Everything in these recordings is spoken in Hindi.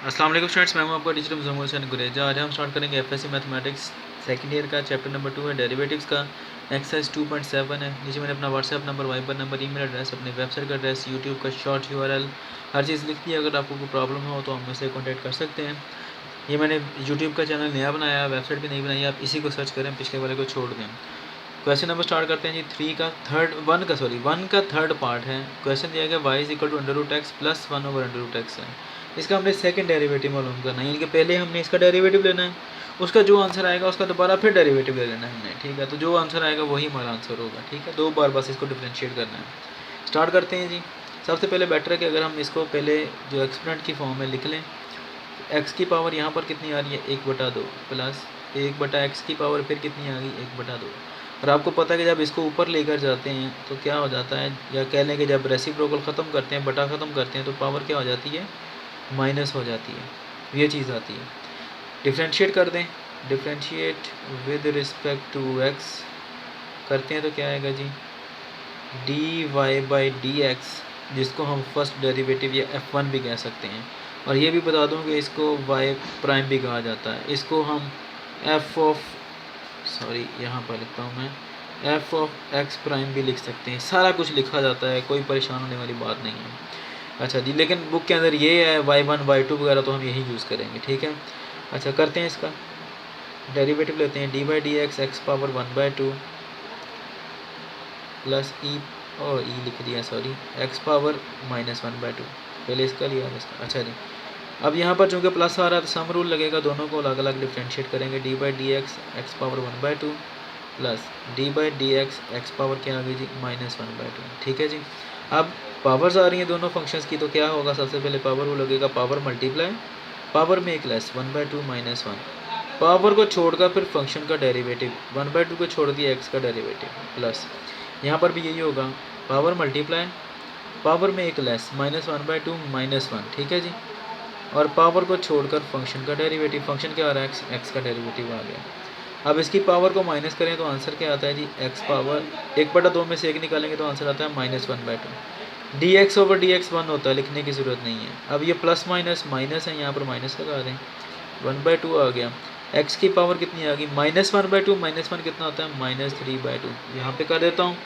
अस्सलाम वालेकुम स्टूडेंट्स, मैं हूं आपका टीचर मुजम्मिल हुसैन गुरेजा। आज हम स्टार्ट करेंगे एफएससी मैथमेटिक्स सेकंड ईयर का चैप्टर नंबर 2 है डेरिवेटिव्स का। एक्सरसाइज 2.7 है। नीचे मैंने अपना WhatsApp number, Viber number, email address, अपने वेबसाइट का एड्रेस, यूट्यूब का शॉर्ट यूआरएल हर चीज़ लिख दी है। अगर आपको कोई प्रॉब्लम हो तो हम मुझसे कॉन्टैक्ट कर सकते हैं। ये मैंने यूट्यूब का चैनल नया बनाया, वेबसाइट भी नहीं बनाई, आप इसी को सर्च करें, पिछले वाले को छोड़ दें। क्वेश्चन नंबर स्टार्ट करते हैं जी। वन का थर्ड पार्ट है। क्वेश्चन दिया गया y is equal to under root x plus 1/√x है। इसका हमने सेकंड डेरिवेटिव मालूम करना है, यानी कि पहले हमने इसका डेरिवेटिव लेना है, उसका जो आंसर आएगा उसका दोबारा फिर डेरिवेटिव ले लेना है हमने, ठीक है। तो जो आंसर आएगा वही हमारा आंसर होगा, ठीक है। 2 बार बस इसको डिफ्रेंशिएट करना है। स्टार्ट करते हैं जी। सबसे पहले बेटर है कि अगर हम इसको पहले जो एक्सपोनेंट की फॉर्म में लिख लें। एक्स की पावर यहाँ पर कितनी आ रही है 1/2 प्लस 1/x की पावर फिर कितनी आ गई 1/2। और आपको पता है कि जब इसको ऊपर लेकर जाते हैं तो क्या हो जाता है, या कह लें कि जब रेसिप्रोकल ख़त्म करते हैं, बटा ख़त्म करते हैं, तो पावर क्या हो जाती है, माइनस हो जाती है। ये चीज़ आती है। डिफ्रेंशिएट कर दें, differentiate with respect to x करते हैं तो क्या आएगा जी, dy/dx, जिसको हम फर्स्ट डेरिवेटिव या f1 भी कह सकते हैं। और ये भी बता दूं कि इसको y प्राइम भी कहा जाता है। इसको हम यहाँ पर लिखता हूँ मैं, f ऑफ x प्राइम भी लिख सकते हैं। सारा कुछ लिखा जाता है, कोई परेशान होने वाली बात नहीं है। अच्छा जी, लेकिन बुक के अंदर ये है y1 y2 वगैरह, तो हम यही यूज़ करेंगे, ठीक है। अच्छा करते हैं, इसका डेरिवेटिव लेते हैं। dy/dx x पावर 1/2 प्लस ई लिख दिया, सॉरी, x पावर -1/2। पहले इसका लिया इसका। अच्छा जी, अब यहाँ पर चूँकि प्लस आ रहा है तो सम रूल लगेगा, दोनों को अलग अलग डिफ्रेंशिएट करेंगे। dy/dx x power 1/2 plus dy/dx x power क्या आ गई जी -1/2, ठीक है जी। अब पावर्स आ रही हैं दोनों फंक्शंस की, तो क्या होगा, सबसे पहले पावर रूल लगेगा, पावर मल्टीप्लाई, पावर में एक लेस 1/2 -1, पावर को छोड़कर फिर फंक्शन का डेरिवेटिव, 1/2 को छोड़ दिया x का डेरिवेटिव, प्लस यहाँ पर भी यही होगा, पावर मल्टीप्लाई, पावर में एक लेस -1/2 -1, ठीक है जी। और पावर को छोड़कर फंक्शन का डेरिवेटिव, फंक्शन क्या आ रहा है x का डेरिवेटिव आ गया। अब इसकी पावर को माइनस करें तो आंसर क्या आता है जी, x पावर 1/2 में से 1 निकालेंगे तो आंसर आता है -1/2। dx/dx 1 होता है, लिखने की ज़रूरत नहीं है। अब ये प्लस माइनस माइनस है, यहाँ पर माइनस लगा दें, 1/2 आ गया। x की पावर कितनी आ गई -1/2, -1 कितना होता है -3/2। यहाँ पे कर देता हूँ,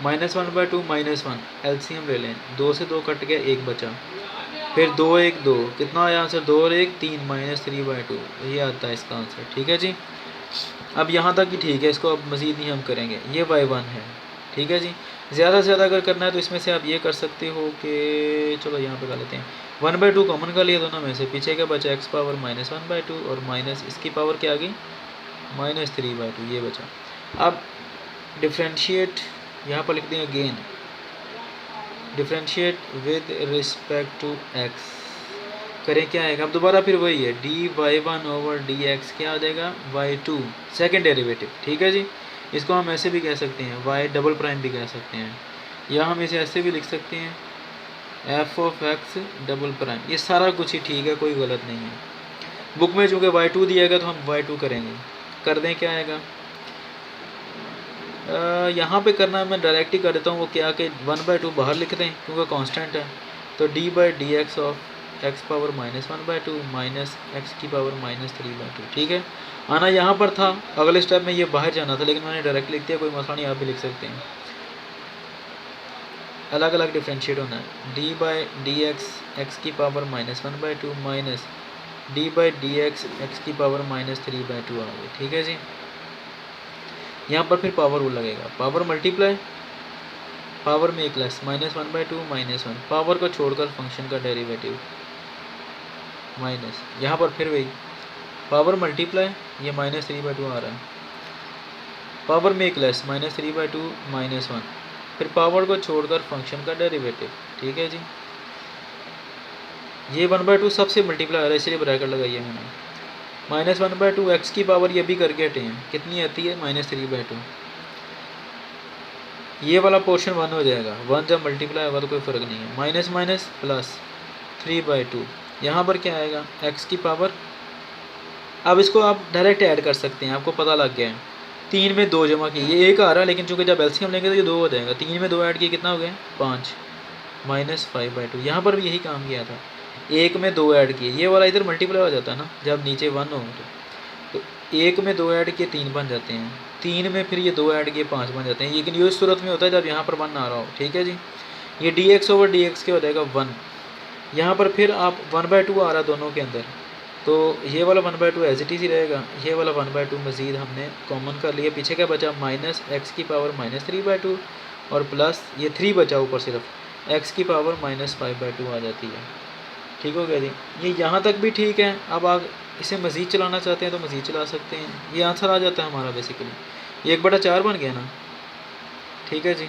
-1/2 -1 एलसीएम ले लें, 2 से 2 कट गया, 1 बचा, फिर 2 1 2 कितना आया आंसर, 2 और 1 3 -3/2, ये आता है इसका आंसर, ठीक है जी। अब यहाँ तक ही ठीक है, इसको अब मज़ीद नहीं हम करेंगे। ये y1 है, ठीक है जी। ज़्यादा से ज़्यादा अगर करना है तो इसमें से आप ये कर सकते हो कि चलो यहाँ पे कर लेते हैं, 1/2 कॉमन कर लिया दोनों में से, पीछे क्या बचा x पावर -1/2 और माइनस इसकी पावर क्या आ गई -3/2, ये बचा। अब डिफ्रेंशिएट यहाँ पर लिख दें again, differentiate with respect to x करें, क्या आएगा, अब दोबारा फिर वही है, dy1/dx क्या आ जाएगा y2 सेकेंड डेरिवेटिव, ठीक है जी। इसको हम ऐसे भी कह सकते हैं, y डबल प्राइम भी कह सकते हैं, या हम इसे ऐसे भी लिख सकते हैं f of x double prime. ये सारा कुछ ही ठीक है, कोई गलत नहीं है। बुक में चूँकि y2 दिया गया तो हम y2 करेंगे, कर दें, क्या आएगा, यहाँ पे करना मैं डायरेक्ट ही कर देता हूँ, वो क्या कि 1/2 बाहर लिख दें क्योंकि कांस्टेंट है, तो d/dx of x power -1/2 minus x की पावर -3/2, ठीक है। आना यहाँ पर था, अगले स्टेप में ये बाहर जाना था, लेकिन मैंने डायरेक्ट लिख दिया, कोई मसला नहीं, आप भी लिख सकते हैं। अलग अलग डिफ्रेंशिएट होना है, d/dx x की पावर -1/2 माइनस d/dx x की पावर -3/2 आ गई, ठीक है जी। यहाँ पर फिर पावर रूल लगेगा, पावर मल्टीप्लाई, पावर में एक लेस -1/2 -1, पावर को छोड़कर फंक्शन का डेरिवेटिव माइनस, यहाँ पर फिर वही पावर मल्टीप्लाई, ये -3/2 आ रहा है, पावर में एक लेस -3/2 -1, फिर पावर को छोड़कर फंक्शन का डेरिवेटिव, ठीक है जी। ये 1/2 सबसे मल्टीप्लाई आ रहा है, इसलिए ब्रैकेट लगाई है मैंने। -1/2 x की पावर ये भी करके हटे हैं, कितनी आती है -3/2। ये वाला पोर्शन 1 हो जाएगा, 1 जब मल्टीप्लाई होगा तो कोई फ़र्क नहीं है, माइनस माइनस प्लस 3/2। यहाँ पर क्या आएगा x की पावर, अब इसको आप डायरेक्ट ऐड कर सकते हैं, आपको पता लग गया है। 3 में 2 जमा की, ये 1 आ रहा है, लेकिन चूँकि जब एलसीएम लेंगे तो ये 2 हो जाएगा। 3 में 2 ऐड किया कितना हो गया 5 -5/2। यहाँ पर भी यही काम किया था, एक में 2 ऐड किए, ये वाला इधर मल्टीप्लाई हो जाता है ना जब नीचे 1 हो तो एक में 2 ऐड किए 3 बन जाते हैं, 3 में फिर ये 2 ऐड किए 5 बन जाते हैं। लेकिन ये उस सूरत में होता है जब यहाँ पर 1 आ रहा हो, ठीक है जी। ये dx ओवर dx के हो जाएगा 1। यहाँ पर फिर आप 1/2 आ रहा है दोनों के अंदर, तो ये वाला 1/2 एज इट इज़ ही रहेगा, ये वाला 1/2 मज़ीद हमने कॉमन कर लिया। पीछे क्या बचा, माइनस एक्स की पावर -3/2 और प्लस ये 3 बचा ऊपर, सिर्फ एक्स की पावर -5/2 आ जाती है। ठीक हो गया जी, ये यहाँ तक भी ठीक है। अब आप इसे मज़ीद चलाना चाहते हैं तो मज़ीद चला सकते हैं, ये आंसर आ जाता है हमारा बेसिकली। ये 1/4 बन गया ना, ठीक है जी।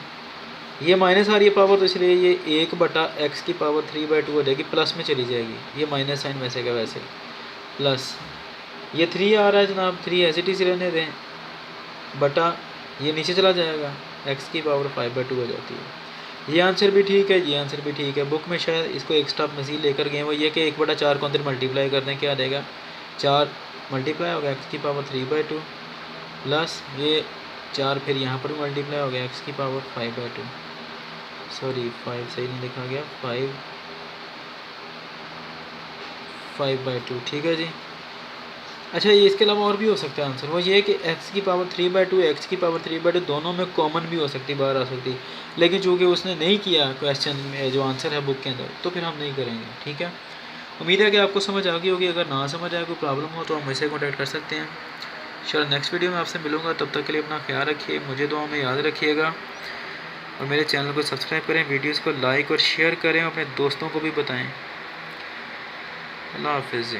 ये माइनस आ रही है पावर, तो इसलिए ये 1/x की पावर 3/2 हो जाएगी, प्लस में चली जाएगी। ये माइनस साइन वैसे का वैसे प्लस, ये 3 आ रहा है जनाब, 3 एज इट इज़ रहने दें, बटा ये नीचे चला जाएगा, x की पावर 5/2 हो जाती है। ये आंसर भी ठीक है, ये आंसर भी ठीक है। बुक में शायद इसको एक स्टेप मज़ीद लेकर गए, वो ये कि 1/4 को अंदर मल्टीप्लाई कर दें, क्या आ जाएगा, 4 मल्टीप्लाई होगा x की पावर 3/2 प्लस ये 4 फिर यहाँ पर मल्टीप्लाई हो गया x की पावर 5/2, सॉरी 5 सही नहीं लिखा गया, 5/2, ठीक है जी। अच्छा, ये इसके अलावा और भी हो सकता है आंसर, वो ये कि x की पावर 3/2 x की पावर 3/2 दोनों में कॉमन भी हो सकती, बाहर आ सकती, लेकिन चूँकि उसने नहीं किया क्वेश्चन में जो आंसर है बुक के अंदर, तो फिर हम नहीं करेंगे, ठीक है। उम्मीद है कि आपको समझ आ गई होगी। अगर ना समझ आए, कोई प्रॉब्लम हो तो आप मुझसे कॉन्टैक्ट कर सकते हैं। चलो नेक्स्ट वीडियो में आपसे मिलूँगा, तब तक के लिए अपना ख्याल रखिए, मुझे दुआ में याद रखिएगा और मेरे चैनल को सब्सक्राइब करें, वीडियोज़ को लाइक और शेयर करें, अपने दोस्तों को भी बताएँ। अल्लाह हाफ़िज़ जी।